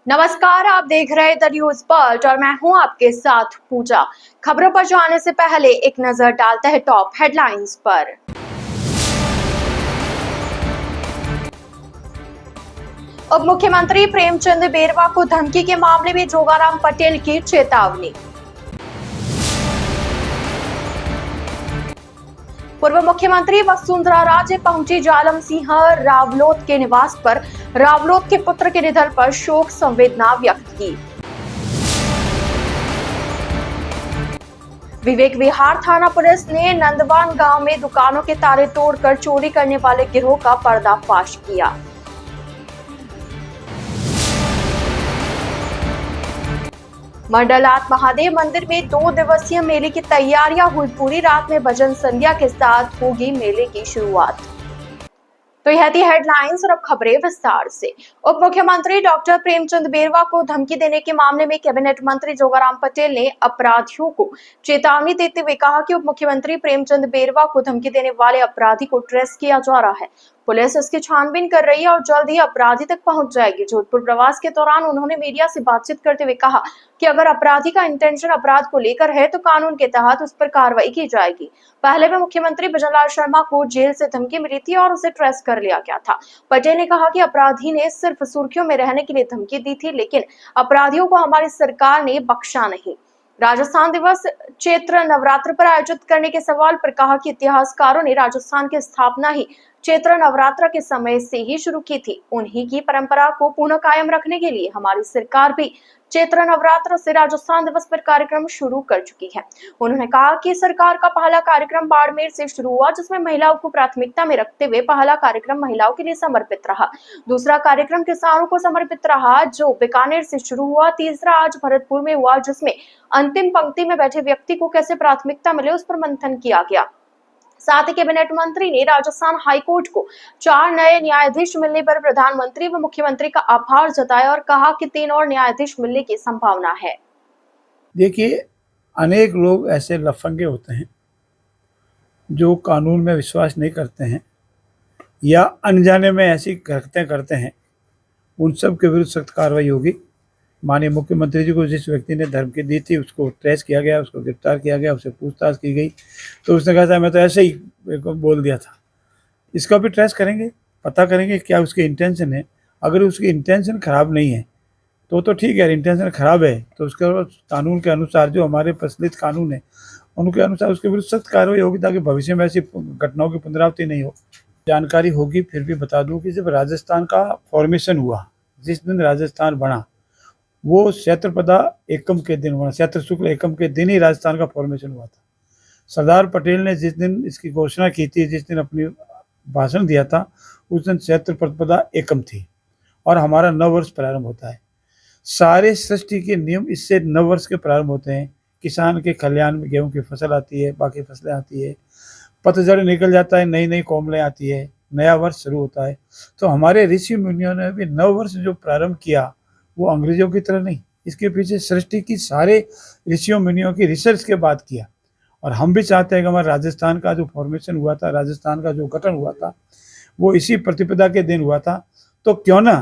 नमस्कार, आप देख रहे हैं द न्यूज पल्ट और मैं हूं आपके साथ पूजा। खबरों पर जाने से पहले एक नजर डालते हैं टॉप हेडलाइंस पर। उप मुख्यमंत्री प्रेमचंद बेरवा को धमकी के मामले में जोगाराम पटेल की चेतावनी। पूर्व मुख्यमंत्री वसुंधरा राजे पहुंची जालम सिंह रावलोत के निवास पर। रावलोत के पुत्र के निधन पर शोक संवेदना व्यक्त की। विवेक विहार थाना पुलिस ने नंदवान गांव में दुकानों के ताले तोड़कर चोरी करने वाले गिरोह का पर्दाफाश किया। मंडलात महादेव मंदिर में 2 दिवसीय मेले की तैयारियां हुई पूरी। रात में भजन संध्या के साथ होगी मेले की शुरुआत। तो यह थी हेडलाइंस और अब खबरें विस्तार से। उप मुख्यमंत्री डॉक्टर प्रेमचंद बेरवा को धमकी देने के मामले में कैबिनेट मंत्री जोगाराम पटेल ने अपराधियों को चेतावनी देते हुए कहा कि उप मुख्यमंत्री प्रेमचंद बेरवा को धमकी देने वाले अपराधी को ट्रेस किया जा रहा है। पुलिस इसकी छानबीन कर रही है और जल्द ही अपराधी तक पहुंच जाएगी। जोधपुर प्रवास के दौरान उन्होंने मीडिया से बातचीत करते हुए कहा कि अगर अपराधी का इंटेंशन अपराध को लेकर है तो कानून के तहत उस पर कार्रवाई की जाएगी। पहले भी मुख्यमंत्री भजनलाल शर्मा को जेल से धमकी मिली थी और उसे ट्रेस कर लिया गया था। पटेल ने कहा कि अपराधी ने सिर्फ सुर्खियों में रहने के लिए धमकी दी थी, लेकिन अपराधियों को हमारी सरकार ने बख्शा नहीं। राजस्थान दिवस चैत्र नवरात्र पर आयोजित करने के सवाल पर कहा कि इतिहासकारों ने राजस्थान की स्थापना ही चैत्र नवरात्र के समय से ही शुरू की थी। उन्हीं की परंपरा को पुनः कायम रखने के लिए हमारी सरकार भी चैत्र नवरात्र से राजस्थान दिवस पर कार्यक्रम शुरू कर चुकी है। उन्होंने कहा कि सरकार का पहला कार्यक्रम बाड़मेर से शुरू हुआ, जिसमें महिलाओं को प्राथमिकता में रखते हुए पहला कार्यक्रम महिलाओं के लिए समर्पित रहा। दूसरा कार्यक्रम किसानों को समर्पित रहा, जो बीकानेर से शुरू हुआ। तीसरा आज भरतपुर में हुआ, जिसमें अंतिम पंक्ति में बैठे व्यक्ति को कैसे प्राथमिकता मिले उस पर मंथन किया गया। साथ ही कैबिनेट मंत्री ने राजस्थान हाईकोर्ट को 4 नए न्यायाधीश मिलने पर प्रधानमंत्री व मुख्यमंत्री का आभार जताया और कहा कि 3 और न्यायाधीश मिलने की संभावना है। देखिए, अनेक लोग ऐसे लफंगे होते हैं जो कानून में विश्वास नहीं करते हैं या अनजाने में ऐसी हरकतें करते हैं। उन सब के विरुद्ध सख्त कार्रवाई होगी। माननीय मुख्यमंत्री जी को जिस व्यक्ति ने धमकी दी थी उसको ट्रेस किया गया, उसको गिरफ्तार किया गया, उससे पूछताछ की गई। तो उसने कहा था मैं तो ऐसे ही बोल दिया था। इसका भी ट्रेस करेंगे, पता करेंगे क्या उसकी इंटेंशन है। अगर उसकी इंटेंशन खराब नहीं है तो ठीक है। इंटेंशन खराब है तो उसके कानून के अनुसार, जो हमारे प्रचलित कानून है उनके अनुसार उसके विरुद्ध सख्त कार्रवाई होगी, ताकि भविष्य में ऐसी घटनाओं की पुनरावृत्ति नहीं हो। जानकारी होगी, फिर भी बता दूं कि जब राजस्थान का फॉर्मेशन हुआ, जिस दिन राजस्थान बना वो शत्रपदा एकम के दिन बना। शत्र शुक्ल एकम के दिन ही राजस्थान का फॉर्मेशन हुआ था। सरदार पटेल ने जिस दिन इसकी घोषणा की थी, जिस दिन अपनी भाषण दिया था, उस दिन शत्रपदा एकम थी और हमारा नववर्ष प्रारंभ होता है। सारे सृष्टि के नियम इससे नववर्ष के प्रारंभ होते हैं। किसान के कल्याण में गेहूं की फसल आती है, बाकी फसलें आती है, पतझड़ निकल जाता है, नई नई कोमलें आती है, नया वर्ष शुरू होता है। तो हमारे ऋषि मुनियों ने भी नववर्ष जो प्रारंभ किया वो अंग्रेजों की तरह नहीं, इसके पीछे सृष्टि की सारे ऋषियों मुनियों की रिसर्च के बाद किया। और हम भी चाहते हैं कि हमारा राजस्थान का जो फॉर्मेशन हुआ था, राजस्थान का जो गठन हुआ था, वो इसी प्रतिपदा के दिन हुआ था। तो क्यों ना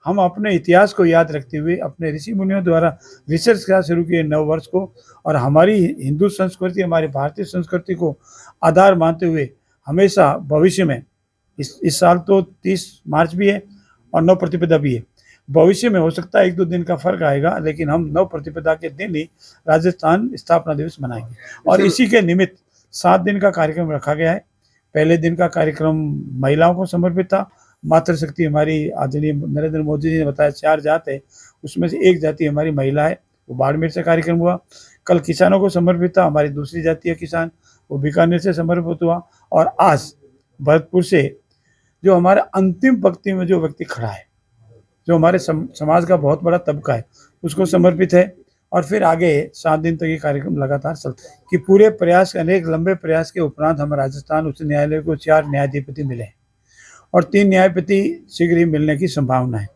हम अपने इतिहास को याद रखते हुए अपने ऋषि मुनियों द्वारा रिसर्च का शुरू किए नव वर्ष को, और हमारी हिंदू संस्कृति, हमारी भारतीय संस्कृति को आधार मानते हुए हमेशा भविष्य में, इस साल तो 30 मार्च भी है और नव प्रतिपदा भी है, भविष्य में हो सकता है 1-2 दिन का फर्क आएगा, लेकिन हम नव प्रतिपदा के दिन ही राजस्थान स्थापना दिवस मनाएंगे। और इसी के निमित्त 7 दिन का कार्यक्रम रखा गया है। पहले दिन का कार्यक्रम महिलाओं को समर्पित था। मातृशक्ति हमारी आदरणीय नरेंद्र मोदी जी ने बताया 4 जात है, उसमें से एक जाति हमारी महिला है, वो बाड़मेर से कार्यक्रम हुआ। कल किसानों को समर्पित था, हमारी दूसरी जाति है किसान, वो बीकानेर से समर्पित हुआ। और आज भरतपुर से जो हमारे अंतिम पंक्ति में जो व्यक्ति खड़ा है, जो हमारे समाज का बहुत बड़ा तबका है, उसको समर्पित है। और फिर आगे 7 दिन तक ये कार्यक्रम लगातार चलता है कि पूरे प्रयास, अनेक लंबे प्रयास के उपरांत हम राजस्थान उच्च न्यायालय को 4 न्यायाधिपति मिले हैं और 3 न्यायाधिपति शीघ्र ही मिलने की संभावना है।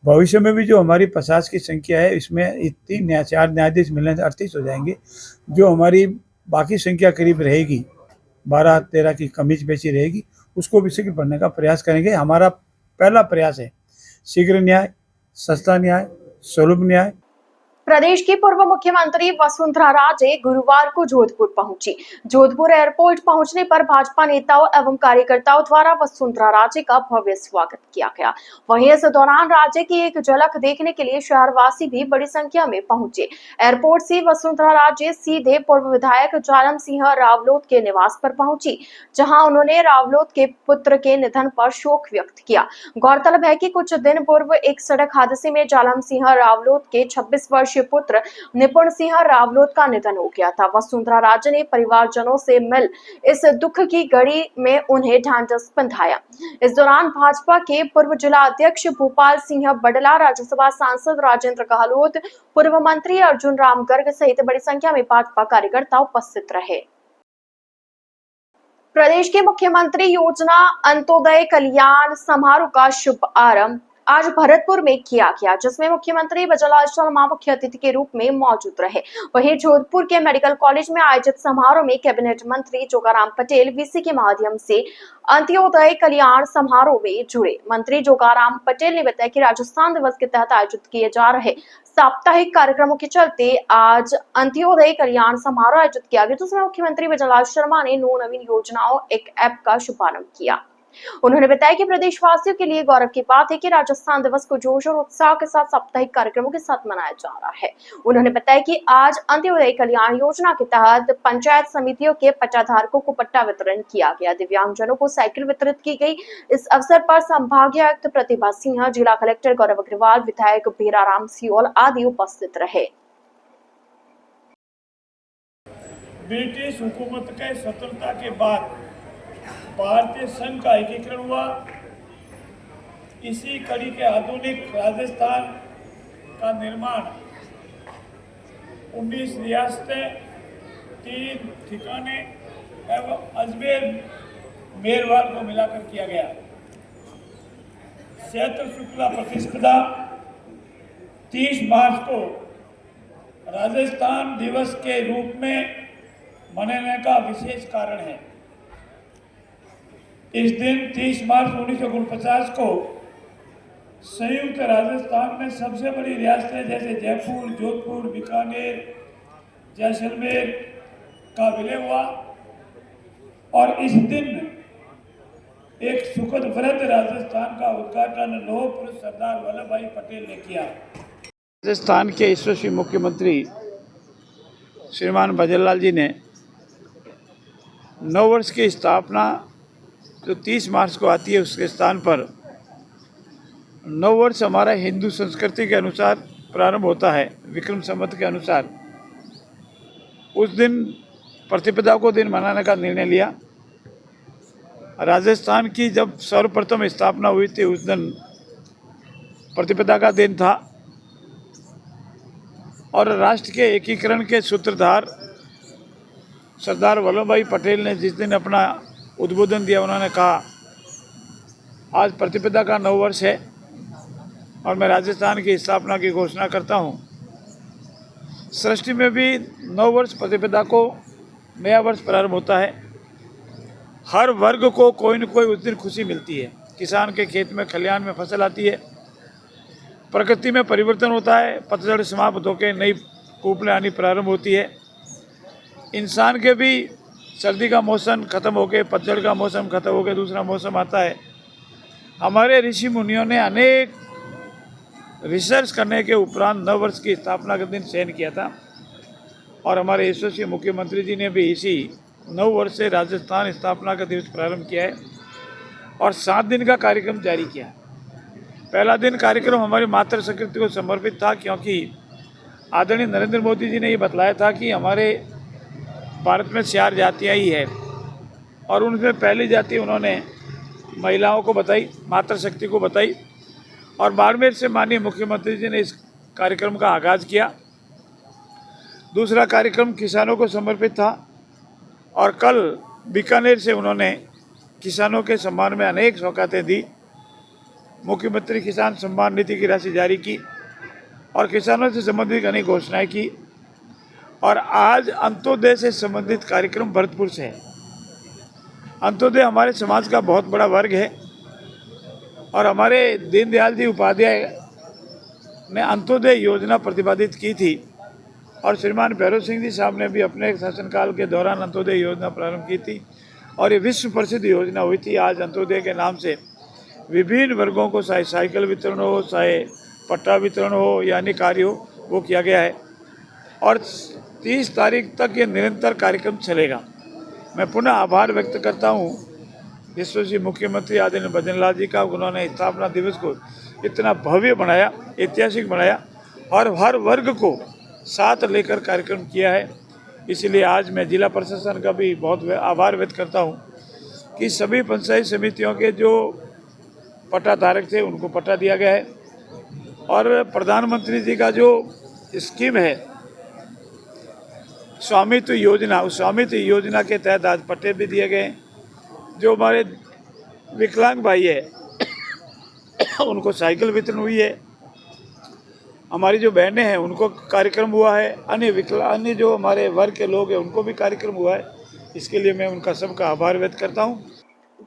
भविष्य में भी जो हमारी 50 की संख्या है, इसमें 4 न्यायाधीश मिलने से 38 हो जाएंगे। जो हमारी बाकी संख्या करीब रहेगी, 12-13 की कमी पेशी रहेगी, उसको भी शीघ्र बढ़ने का प्रयास करेंगे। हमारा पहला प्रयास है शीघ्र न्याय, सस्ता न्याय स्वरूप न्याय। प्रदेश की पूर्व मुख्यमंत्री वसुंधरा राजे गुरुवार को जोधपुर पहुंची। जोधपुर एयरपोर्ट पहुंचने पर भाजपा नेताओं एवं कार्यकर्ताओं द्वारा वसुंधरा राजे का भव्य स्वागत किया गया। वहीं इस दौरान राजे की एक झलक देखने के लिए शहरवासी भी बड़ी संख्या में पहुंचे। एयरपोर्ट से वसुंधरा राजे सीधे पूर्व विधायक जालम सिंह रावलोत के निवास पर पहुंची, जहां उन्होंने रावलोत के पुत्र के निधन पर शोक व्यक्त किया। गौरतलब है कि कुछ दिन पूर्व एक सड़क हादसे में जालम सिंह रावलोत के 26 वर्षीय पुत्र निपुण सिंह रावलोत का निधन हो गया था। वसुंधरा राजे ने परिवारजनों से मिल इस दुख की घड़ी में उन्हें ढांढस बंधाया। इस दौरान भाजपा के पूर्व जिला अध्यक्ष भोपाल सिंह बडला, राज्यसभा सांसद राजेंद्र गहलोत, पूर्व मंत्री अर्जुन राम गर्ग सहित बड़ी संख्या में भाजपा कार्यकर्ता उपस्थित रहे। प्रदेश के मुख्यमंत्री योजना अंत्योदय कल्याण समारोह का शुभारंभ आज भरतपुर में किया गया, जिसमें मुख्यमंत्री बजरंग शर्मा मुख्य अतिथि के रूप में मौजूद रहे। वहीं जोधपुर के मेडिकल कॉलेज में आयोजित समारोह में कैबिनेट मंत्री जोगाराम पटेल वीसी के माध्यम से अंत्योदय कल्याण समारोह में जुड़े। मंत्री जोगाराम पटेल ने बताया कि राजस्थान दिवस के तहत आयोजित किए जा रहे साप्ताहिक कार्यक्रमों के चलते आज अंत्योदय कल्याण समारोह आयोजित किया गया, जिसमें मुख्यमंत्री बजरंग शर्मा ने 9 नवीन योजनाओं एक ऐप का शुभारंभ किया। उन्होंने बताया कि प्रदेशवासियों के लिए गौरव की बात है कि राजस्थान दिवस को जोश और उत्साह के साथ साप्ताहिक कार्यक्रमों के साथ मनाया जा रहा है। उन्होंने बताया कि आज अंत्योदय कल्याण योजना के तहत पंचायत समितियों के पट्टाधारकों को पट्टा वितरण किया गया। दिव्यांगजनों को साइकिल वितरित की गई। इस अवसर पर संभागीय आयुक्त प्रतिभा सिंह, जिला कलेक्टर गौरव अग्रवाल, विधायक भीराराम सियोल आदि उपस्थित रहे। ब्रिटिश हुकूमत के स्वतंत्रता के बाद भारतीय संघ का एकीकरण हुआ। इसी कड़ी के आधुनिक राजस्थान का निर्माण 19 रियासतें, 3 ठिकाने एवं अजमेर मेरवाल को मिलाकर किया गया। क्षेत्र शुक्ला प्रतिस्पर्धा 30 मार्च को राजस्थान दिवस के रूप में मनाने का विशेष कारण है। इस दिन 30 मार्च 1949 को संयुक्त राजस्थान में सबसे बड़ी रियासतें जैसे जयपुर, जोधपुर, बीकानेर, जैसलमेर का विलय हुआ और इस दिन एक सुखद वृहद राजस्थान का उद्घाटन लौह पुरुष सरदार वल्लभ भाई पटेल ने किया। राजस्थान के यशस्वी मुख्यमंत्री श्रीमान भजनलाल जी ने नववर्ष की स्थापना जो 30 मार्च को आती है उसके स्थान पर नववर्ष हमारा हिंदू संस्कृति के अनुसार प्रारंभ होता है। विक्रम संवत के अनुसार उस दिन प्रतिपदा को दिन मनाने का निर्णय लिया। राजस्थान की जब सर्वप्रथम स्थापना हुई थी उस दिन प्रतिपदा का दिन था और राष्ट्र के एकीकरण के सूत्रधार सरदार वल्लभ भाई पटेल ने जिस दिन अपना उद्बोधन दिया, उन्होंने कहा आज प्रतिपदा का नववर्ष है और मैं राजस्थान की स्थापना की घोषणा करता हूँ। सृष्टि में भी नववर्ष प्रतिपदा को नया वर्ष प्रारंभ होता है। हर वर्ग को कोई न कोई उस दिन खुशी मिलती है। किसान के खेत में खलिहान में फसल आती है, प्रकृति में परिवर्तन होता है, पतझड़ समाप्त होकर नई कूपलें आनी प्रारंभ होती है। इंसान के भी सर्दी का मौसम खत्म होकर पतझड़ का मौसम खत्म होकर दूसरा मौसम आता है। हमारे ऋषि मुनियों ने अनेक रिसर्च करने के उपरांत नववर्ष की स्थापना के दिन चयन किया था और हमारे यशस्वी मुख्यमंत्री जी ने भी इसी नववर्ष से राजस्थान स्थापना का दिवस प्रारंभ किया है और 7 दिन का कार्यक्रम जारी किया है। पहला दिन कार्यक्रम हमारी मातृ संस्कृति को समर्पित था, क्योंकि आदरणीय नरेंद्र मोदी जी ने ये बतलाया था कि हमारे भारत में 4 जातियाँ ही है और उनमें पहली जाति उन्होंने महिलाओं को बताई, मातृशक्ति को बताई और बाड़मेर से माननीय मुख्यमंत्री जी ने इस कार्यक्रम का आगाज़ किया। दूसरा कार्यक्रम किसानों को समर्पित था और कल बीकानेर से उन्होंने किसानों के सम्मान में अनेक सौगातें दी। मुख्यमंत्री किसान सम्मान निधि की राशि जारी की और किसानों से संबंधित अनेक घोषणाएं की और आज अंत्योदय से संबंधित कार्यक्रम भरतपुर से है। अंत्योदय हमारे समाज का बहुत बड़ा वर्ग है और हमारे दीनदयाल जी उपाध्याय ने अंत्योदय योजना प्रतिपादित की थी और श्रीमान भैरव सिंह जी साहब ने भी अपने शासनकाल के दौरान अंत्योदय योजना प्रारंभ की थी और ये विश्व प्रसिद्ध योजना हुई थी। आज अंत्योदय के नाम से विभिन्न वर्गों को चाहे साइकिल वितरण हो, चाहे पट्टा वितरण हो या अन्य कार्य हो, वो किया गया है और 30 तारीख तक ये निरंतर कार्यक्रम चलेगा। मैं पुनः आभार व्यक्त करता हूँ यशस्वी मुख्यमंत्री आदरणीय भजन लाल जी का। उन्होंने स्थापना दिवस को इतना भव्य बनाया, ऐतिहासिक बनाया और हर वर्ग को साथ लेकर कार्यक्रम किया है। इसलिए आज मैं जिला प्रशासन का भी बहुत आभार व्यक्त करता हूँ कि सभी पंचायत समितियों के जो पट्टा धारक थे उनको पट्टा दिया गया है और प्रधानमंत्री जी का जो स्कीम है स्वामित्व योजना, उस स्वामित्व योजना के तहत आज पट्टे भी दिए गए। जो हमारे विकलांग भाई है उनको साइकिल वितरण हुई है। हमारी जो बहनें हैं उनको कार्यक्रम हुआ है। अन्य जो हमारे वर्ग के लोग हैं उनको भी कार्यक्रम हुआ है। इसके लिए मैं उनका सबका आभार व्यक्त करता हूँ।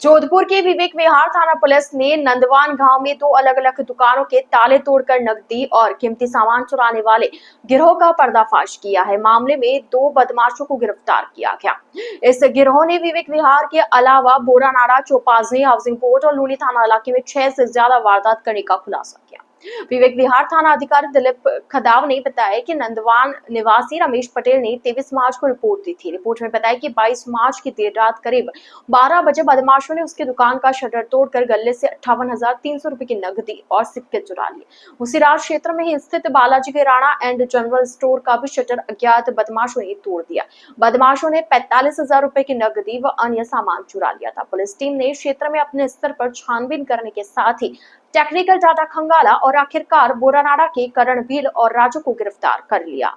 जोधपुर के विवेक विहार थाना पुलिस ने नंदवान गांव में 2 अलग-अलग दुकानों के ताले तोड़कर नकदी और कीमती सामान चुराने वाले गिरोह का पर्दाफाश किया है। मामले में 2 बदमाशों को गिरफ्तार किया गया। इस गिरोह ने विवेक विहार के अलावा बोरानाड़ा, चौपाजनी, हाउसिंग बोर्ड और लूनी थाना इलाके में 6 से ज्यादा वारदात करने का खुलासा किया। विवेक विहार थाना अधिकारी दिलीप खदाव ने बताया कि नंदवान निवासी रमेश पटेल ने 23 मार्च को रिपोर्ट दी थी। रिपोर्ट में बताया कि 22 मार्च की देर रात करीब 12 बजे बदमाशों ने उसकी दुकान का शटर तोड़कर गले से 58,300 रुपए की नकदी और सिक्के चुरा लिए। उसी रात क्षेत्र में ही स्थित बालाजी किराना एंड जनरल स्टोर का भी शटर अज्ञात बदमाशों ने तोड़ दिया। बदमाशों ने 45,000 रुपए की नकदी व अन्य सामान चुरा लिया था। पुलिस टीम ने क्षेत्र में अपने स्तर पर छानबीन करने के साथ ही टेक्निकल डाटा खंगाला और आखिरकार बोरानाड़ा के करण भील और राजू को गिरफ्तार कर लिया।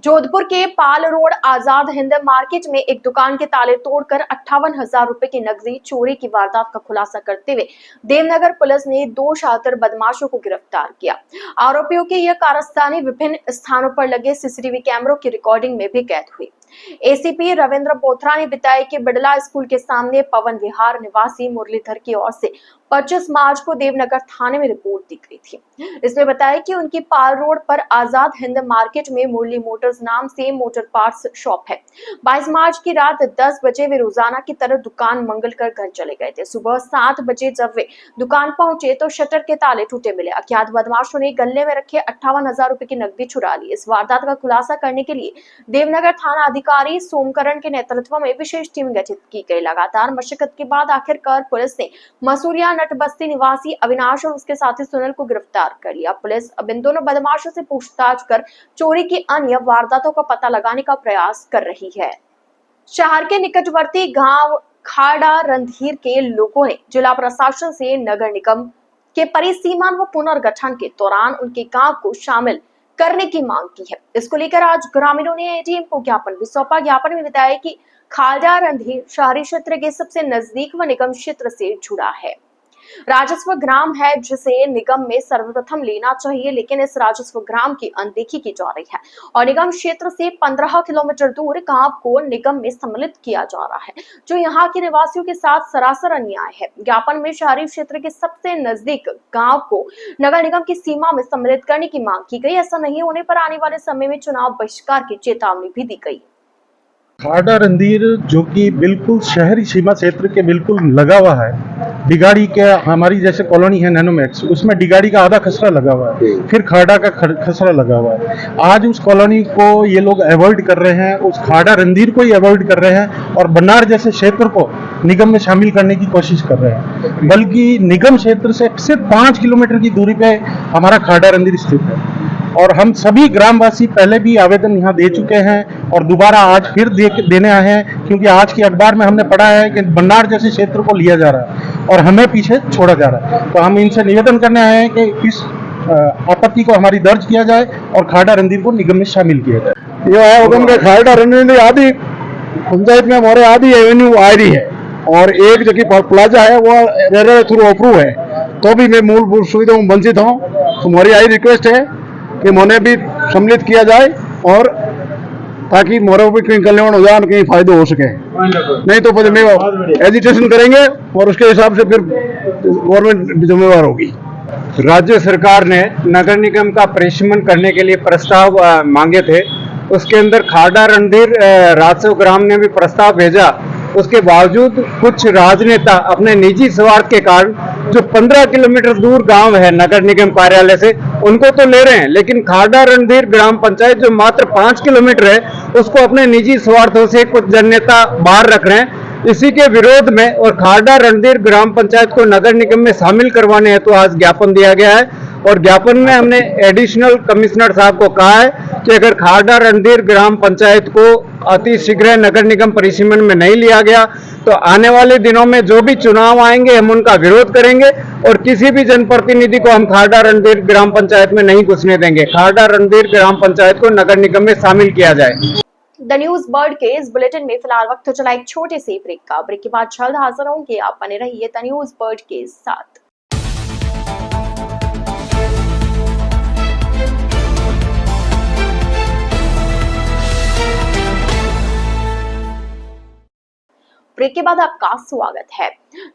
जोधपुर के पाल रोड आजाद हिंद मार्केट में एक दुकान के ताले तोड़कर 58,000 रुपए की नकदी चोरी की वारदात का खुलासा करते हुए देवनगर पुलिस ने 2 शातिर बदमाशों को गिरफ्तार किया। आरोपियों की यह कारस्तानी विभिन्न स्थानों पर लगे सीसीटीवी कैमरों की रिकॉर्डिंग में भी कैद हुई। एसीपी रविंद्र बोथरा ने बताया कि बिड़ला स्कूल के सामने पवन विहार निवासी मुरलीधर की ओर से 25 मार्च को देवनगर थाने में रिपोर्ट दी गई थी। इसमें बताया कि उनकी पाल रोड पर आजाद हिंद मार्केट में मुरली मोटर्स नाम से मोटर पार्ट्स शॉप है। 22 मार्च की रात 10 बजे वे रोजाना की तरह दुकान मंगल कर घर चले गए थे। सुबह 7 बजे जब वे दुकान पहुंचे तो शटर के ताले टूटे मिले। अज्ञात बदमाशों ने गले में रखे 58,000 रुपए की नकदी चुरा ली। इस वारदात का खुलासा करने के लिए देवनगर थाना अधिकारी सोमकरण के नेतृत्व में विशेष टीम गठित की गई। लगातार मशक्कत के बाद आखिरकार पुलिस ने मसूरिया नट बस्ती निवासी अविनाश और उसके साथी सुनील को गिरफ्तार कर लिया। पुलिस अब इन दोनों बदमाशों से पूछताछ कर चोरी की अन्य वारदातों का पता लगाने का प्रयास कर रही है। शहर के निकटवर्ती गांव खाड़ा रंधीर के लोगों ने जिला प्रशासन से नगर निगम के परिसीमन व पुनर्गठन के दौरान उनके गांव को शामिल करने की मांग की है। इसको लेकर आज ग्रामीणों ने एडीएम को ज्ञापन भी सौंपा। ज्ञापन में बताया कि खाड़ा रंधीर शहरी क्षेत्र के सबसे नजदीक व निगम क्षेत्र से जुड़ा है। राजस्व ग्राम है जिसे निगम में सर्वप्रथम लेना चाहिए, लेकिन इस राजस्व ग्राम की अनदेखी की जा रही है और निगम क्षेत्र से 15 किलोमीटर दूर गांव को निगम में सम्मिलित किया जा रहा है, जो यहां के निवासियों के साथ सरासर अन्याय है। ज्ञापन में शहरी क्षेत्र के सबसे नजदीक गांव को नगर निगम की सीमा में सम्मिलित करने की मांग की गई। ऐसा नहीं होने पर आने वाले समय में चुनाव बहिष्कार की चेतावनी भी दी गई। खाड़ा रंधीर जो कि बिल्कुल शहरी सीमा क्षेत्र के बिल्कुल लगा हुआ है, डिगाड़ी के हमारी जैसे कॉलोनी है नैनोमैक्स, उसमें डिगाड़ी का आधा खसरा लगा हुआ है, फिर खाड़ा का खसरा लगा हुआ है। आज उस कॉलोनी को ये लोग अवॉइड कर रहे हैं, उस खाड़ा रंधीर को ही अवॉइड कर रहे हैं और बन्नार जैसे क्षेत्र को निगम में शामिल करने की कोशिश कर रहे हैं। बल्कि निगम क्षेत्र से सिर्फ 5 किलोमीटर की दूरी पे हमारा खाड़ा रंधीर स्थित है और हम सभी ग्रामवासी पहले भी आवेदन यहाँ दे चुके हैं और दोबारा आज फिर देने आए हैं, क्योंकि आज की अखबार में हमने पढ़ा है कि बन्नार जैसे क्षेत्र को लिया जा रहा है और हमें पीछे छोड़ा जा रहा है। तो हम इनसे निवेदन करने आए हैं कि इस आपत्ति को हमारी दर्ज किया जाए और खाड़ा रंधीर को निगम में शामिल किया जाए। ये है उधम के खाड़ा रंधीर आदि पंचायत में हमारे आदि एवेन्यू आ रही है और एक जगह प्लाजा है वो रेरा थ्रू अप्रूव है, तो भी मैं मूलभूत सुविधाओं वंचित हूँ। तो हमारी आई रिक्वेस्ट है कि मोने भी सम्मिलित किया जाए और ताकि मोरे भी कहीं कल्याण हो जाए, कहीं फायदे हो सके। नहीं तो फिर एजिटेशन करेंगे और उसके हिसाब से फिर गवर्नमेंट जिम्मेवार होगी। राज्य सरकार ने नगर निगम का परिसीमन करने के लिए प्रस्ताव मांगे थे। उसके अंदर खाड़ा रणधीर राजस्व ग्राम ने भी प्रस्ताव भेजा। उसके बावजूद कुछ राजनेता अपने निजी स्वार्थ के कारण जो 15 किलोमीटर दूर गांव है नगर निगम कार्यालय से, उनको तो ले रहे हैं, लेकिन खाड़ा रणधीर ग्राम पंचायत जो मात्र 5 किलोमीटर है, उसको अपने निजी स्वार्थों से कुछ जननेता बाहर रख रहे हैं। इसी के विरोध में और खाड़ा रणधीर ग्राम पंचायत को नगर निगम में शामिल करवाने हेतु आज ज्ञापन दिया गया है। और ज्ञापन में हमने एडिशनल कमिश्नर साहब को कहा है कि अगर खाड़ा रणधीर ग्राम पंचायत को अति शीघ्र नगर निगम परिसीमन में नहीं लिया गया तो आने वाले दिनों में जो भी चुनाव आएंगे हम उनका विरोध करेंगे और किसी भी जनप्रतिनिधि को हम खाड़ा रणधीर ग्राम पंचायत में नहीं घुसने देंगे। खाड़ा रणधीर ग्राम पंचायत को नगर निगम में शामिल किया जाए। द न्यूज बर्ड के इस बुलेटिन में फिलहाल वक्त तो चला एक छोटे से ब्रेक का। ब्रेक के बाद जल्द हाजिर होंगे, आप बने रहिए द न्यूज बर्ड के साथ। ब्रेक के बाद आपका स्वागत है।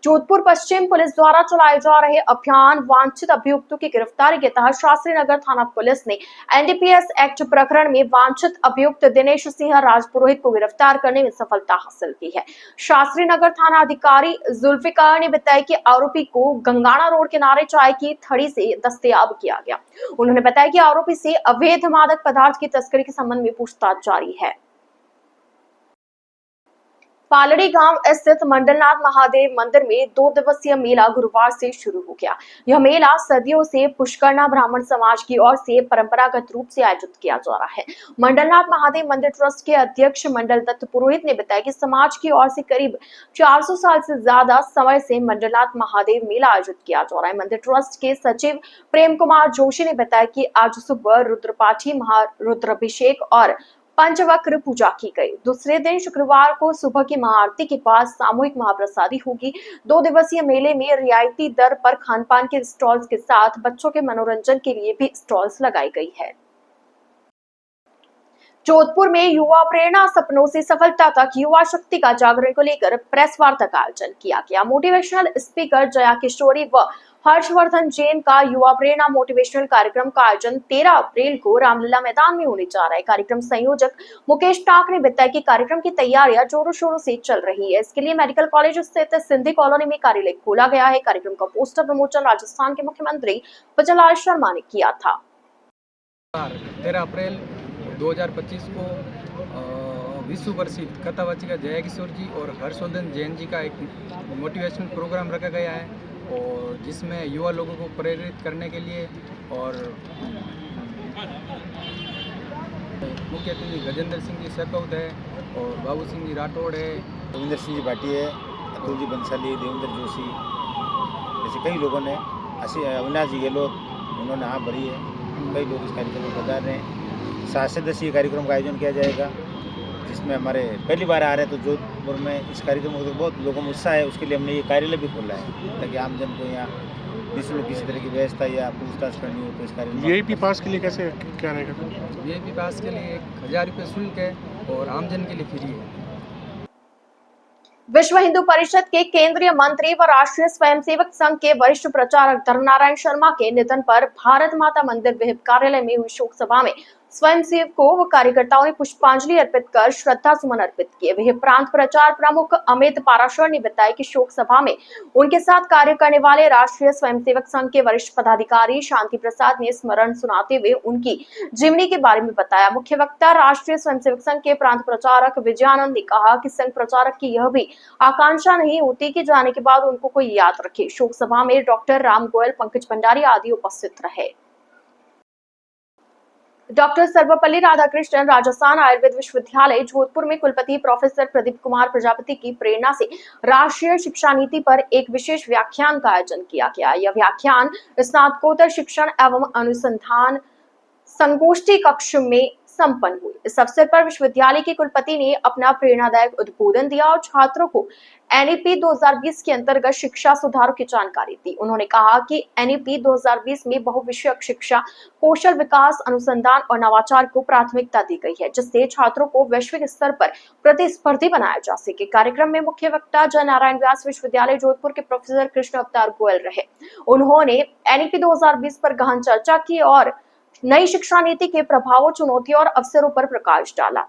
जोधपुर पश्चिम पुलिस द्वारा चलाए जा रहे अभियान वांछित अभियुक्तों की गिरफ्तारी के तहत शास्त्री नगर थाना पुलिस ने एनडीपीएस एक्ट प्रकरण में वांछित अभियुक्त दिनेश सिंह राजपुरोहित को गिरफ्तार करने में सफलता हासिल की है। शास्त्री नगर थाना अधिकारी जुल्फिकार ने बताया कि आरोपी को गंगाना रोड किनारे चाय की थड़ी से दस्तयाब किया गया। उन्होंने बताया कि आरोपी से अवैध मादक पदार्थ की तस्करी के संबंध में पूछताछ जारी है। पालड़ी गांव स्थित मंडलनाथ महादेव मंदिर में 2 दिवसीय मेला गुरुवार से शुरू हो गया। यह मेला सदियों से पुष्करना ब्राह्मण समाज की ओर से परंपरागत रूप से आयोजित किया जा रहा है। मंडलनाथ महादेव मंदिर ट्रस्ट के अध्यक्ष मंडल दत्त पुरोहित ने बताया कि समाज की ओर से करीब 400 साल से ज्यादा समय से मंडलनाथ महादेव मेला आयोजित किया जा रहा है। मंदिर ट्रस्ट के सचिव प्रेम कुमार जोशी ने बताया कि आज सुबह रुद्रपाठी महारुद्राभिषेक और पंचवक्र पूजा की गई। दूसरे दिन शुक्रवार को सुबह की महाआरती के बाद सामूहिक महाप्रसादी होगी। 2 दिवसीय मेले में रियायती दर पर खानपान के स्टॉल्स के साथ बच्चों के मनोरंजन के लिए भी स्टॉल्स लगाई गई है। जोधपुर में युवा प्रेरणा सपनों से सफलता तक युवा शक्ति का जागरण को लेकर प्रेस वार्ता का आयोजन किया गया। मोटिवेशनल स्पीकर जया किशोरी व हर्षवर्धन जैन का युवा प्रेरणा मोटिवेशनल कार्यक्रम का आयोजन 13 अप्रैल को रामलीला मैदान में होने जा रहा है। कार्यक्रम संयोजक मुकेश टाक ने बताया कि कार्यक्रम की तैयारियां जोरों शोरों से चल रही है। इसके लिए मेडिकल कॉलेज स्थित सिंधी कॉलोनी में कार्यालय खोला गया है। कार्यक्रम का पोस्टर विमोचन राजस्थान के मुख्यमंत्री विजयलाल शर्मा ने किया था। 13 अप्रैल 2025 को विश्व प्रसिद्ध कथावाचिका जया किशोर जी और हर्षवर्धन जैन जी का एक मोटिवेशनल प्रोग्राम रखा गया है और जिसमें युवा लोगों को प्रेरित करने के लिए और मुख्य अतिथि गजेंद्र सिंह जी शेखौत है और बाबू सिंह जी राठौड़ है, रविंद्र सिंह जी भाटी है, अतुल जी बंसाली, देवेंद्र जोशी जैसे कई लोगों ने, अविनाश जी गहलोत उन्होंने हाँ भरी है। कई लोग इस कार्यक्रम में पधार रहे हैं। 7 सदस्यीय कार्यक्रम का आयोजन किया जाएगा जिसमें हमारे पहली बार आ रहे हैं तो जोधपुर में इस कार्यक्रम को बहुत लोगों में उत्साह है। उसके लिए हमने ये कार्यालय भी खोला है ताकि आमजन को यहाँ निःशुल्क किसी तरह की व्यवस्था या पूछताछ करनी हो तो इस कार्यक्रम। वीआईपी पास के लिए कैसे क्या रहेगा? वीआईपी पास के लिए 1000 रुपये शुल्क है और आमजन के लिए फ्री है। विश्व हिंदू परिषद के केंद्रीय मंत्री व राष्ट्रीय स्वयंसेवक संघ के वरिष्ठ प्रचारक धर्मनारायण शर्मा के निधन पर भारत माता मंदिर विहिप कार्यालय में हुई शोक सभा में स्वयंसेवकों व कार्यकर्ताओं ने पुष्पांजलि अर्पित कर श्रद्धा सुमन अर्पित किए। विहिप प्रांत प्रचार प्रमुख अमित पाराशर ने बताया कि शोक सभा में उनके साथ कार्य करने वाले राष्ट्रीय स्वयंसेवक संघ के वरिष्ठ पदाधिकारी शांति प्रसाद ने स्मरण सुनाते हुए उनकी जीवनी के बारे में बताया। मुख्य वक्ता राष्ट्रीय स्वयंसेवक संघ के प्रांत प्रचारक विजयानंद ने कहा कि संघ प्रचारक की यह भी आकांक्षा नहीं होती कि जाने के बाद उनको कोई याद रखे। शोक सभा में डॉक्टर राम गोयल, पंकज भंडारी आदि उपस्थित रहे। डॉक्टर सर्वपल्ली राधाकृष्णन राजस्थान आयुर्वेद विश्वविद्यालय जोधपुर में कुलपति प्रोफेसर प्रदीप कुमार प्रजापति की प्रेरणा से राष्ट्रीय शिक्षा नीति पर एक विशेष व्याख्यान का आयोजन किया गया। यह व्याख्यान स्नातकोत्तर शिक्षण एवं अनुसंधान संगोष्ठी कक्ष में संपन्न हुई। इस अवसर पर विश्वविद्यालय के कुलपति ने अपना प्रेरणादायक उद्बोधन दिया और छात्रों को एनईपी 2020 के अंतर्गत शिक्षा सुधारों की जानकारी दी। उन्होंने कहा कि एनईपी 2020 में बहुविषयक शिक्षा, कौशल विकास, अनुसंधान और नवाचार को प्राथमिकता दी गई है, जिससे छात्रों को वैश्विक स्तर पर प्रतिस्पर्धी बनाया जा सके। कार्यक्रम में मुख्य वक्ता जय नारायण व्यास विश्वविद्यालय जोधपुर के प्रोफेसर कृष्ण अवतार गोयल रहे। उन्होंने एनईपी 2020 पर गहन चर्चा की और नई शिक्षा नीति के प्रभावों, चुनौतियों और अवसरों पर प्रकाश डाला।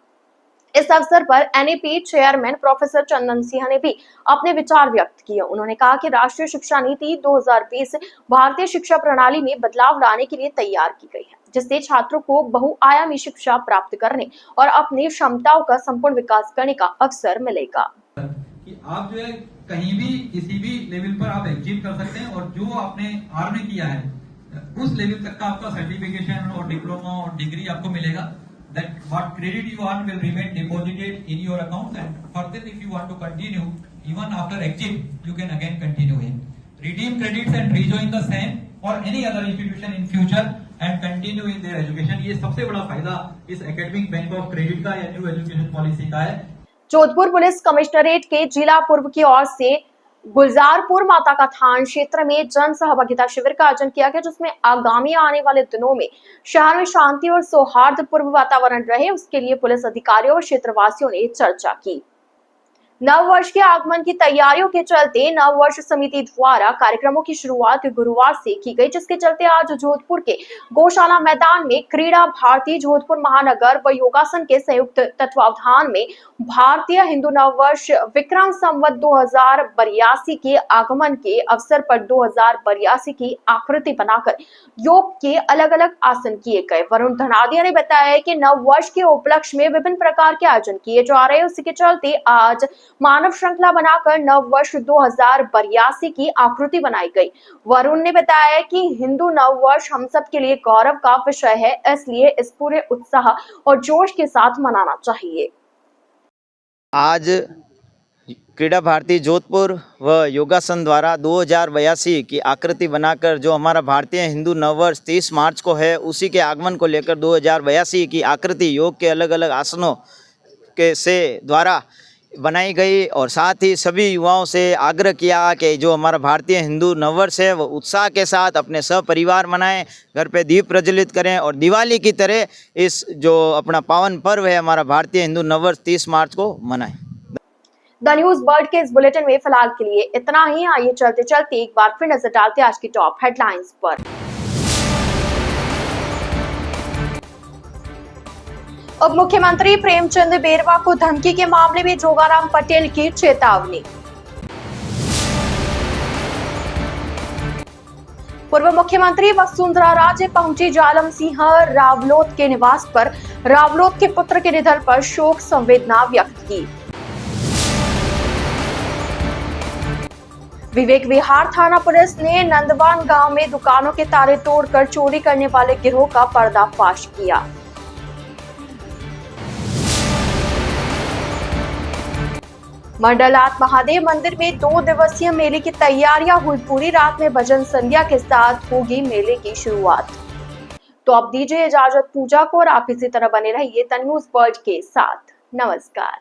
इस अवसर पर NEP chairman professor Chandan Singh ने भी अपने विचार व्यक्त किए। उन्होंने कहा कि राष्ट्रीय शिक्षा नीति 2020 भारतीय शिक्षा प्रणाली में बदलाव लाने के लिए तैयार की गई है, जिससे छात्रों को बहुआयामी शिक्षा प्राप्त करने और अपनी क्षमताओं का संपूर्ण विकास करने का अवसर मिलेगा। कि आप जो है कहीं भी किसी भी लेवल पर आप अचीव कर सकते हैं और जो आपने अर्न किया है उस लेवल तक का आपका सर्टिफिकेशन और डिप्लोमा और डिग्री आपको मिलेगा। That what credit you earn will remain deposited in your account, and further if you want to continue even after exit you can again continue in redeem credits and rejoin the same or any other institution in future and continue in their education। ये सबसे बड़ा फायदा इस academic bank of credit का या new education policy का है। Jodhpur police commissionerate के जिला पूर्व की ओर से गुलजारपुर माता का थान क्षेत्र में जन सहभागिता शिविर का आयोजन किया गया, जिसमें आगामी आने वाले दिनों में शहर में शांति और सौहार्दपूर्ण वातावरण रहे, उसके लिए पुलिस अधिकारियों और क्षेत्रवासियों ने चर्चा की। नव वर्ष के आगमन की तैयारियों के चलते नव वर्ष समिति द्वारा कार्यक्रमों की शुरुआत गुरुवार से की गई, जिसके चलते आज जोधपुर के गौशाला मैदान में क्रीड़ा भारती जोधपुर महानगर व योगासन के संयुक्त तत्वावधान में भारतीय हिंदू नव वर्ष विक्रम संवत 2082 के आगमन के अवसर पर 2082 की आकृति बनाकर योग के अलग अलग आसन किए गए। वरुण धनादिया ने बताया कि नव वर्ष के उपलक्ष्य में विभिन्न प्रकार के आयोजन किए जा रहे हैं, उसी के चलते आज मानव श्रृंखला बनाकर नव वर्ष 2082 की आकृति बनाई गई। वरुण ने बताया कि हिंदू नव वर्ष हम सब के लिए गौरव का विषय है, इसलिए इस पूरे उत्साह और जोश के साथ मनाना चाहिए। आज क्रीड़ा भारती जोधपुर व योगासन द्वारा 2082 की आकृति बनाकर जो हमारा भारतीय हिंदू नववर्ष 30 मार्च को है, उसी के आगमन को लेकर 2082 की आकृति योग के अलग अलग आसनों के से द्वारा बनाई गई और साथ ही सभी युवाओं से आग्रह किया कि जो हमारा भारतीय हिंदू नववर्ष है वो उत्साह के साथ अपने सपरिवार मनाएं, घर पे दीप प्रज्वलित करें और दिवाली की तरह इस जो अपना पावन पर्व है हमारा भारतीय हिंदू नववर्ष 30 मार्च को मनाएं। द न्यूज वर्ल्ड के इस बुलेटिन में फिलहाल के लिए इतना ही। आइए चलते चलते एक बार फिर नजर डालते आज की टॉप हेडलाइंस पर। उप मुख्यमंत्री प्रेमचंद बेरवा को धमकी के मामले में जोगाराम पटेल की चेतावनी। पूर्व मुख्यमंत्री वसुंधरा राजे पहुंची जालम सिंह रावलोत के निवास पर, रावलोत के पुत्र के निधन पर शोक संवेदना व्यक्त की। विवेक विहार थाना पुलिस ने नंदवान गांव में दुकानों के ताले तोड़कर चोरी करने वाले गिरोह का पर्दाफाश किया। मंडलात महादेव मंदिर में 2 दिवसीय मेले की तैयारियां हुई पूरी। रात में भजन संध्या के साथ होगी मेले की शुरुआत। तो अब दीजिए इजाजत पूजा को और आप इसी तरह बने रहिए द न्यूज वर्ल्ड के साथ। नमस्कार।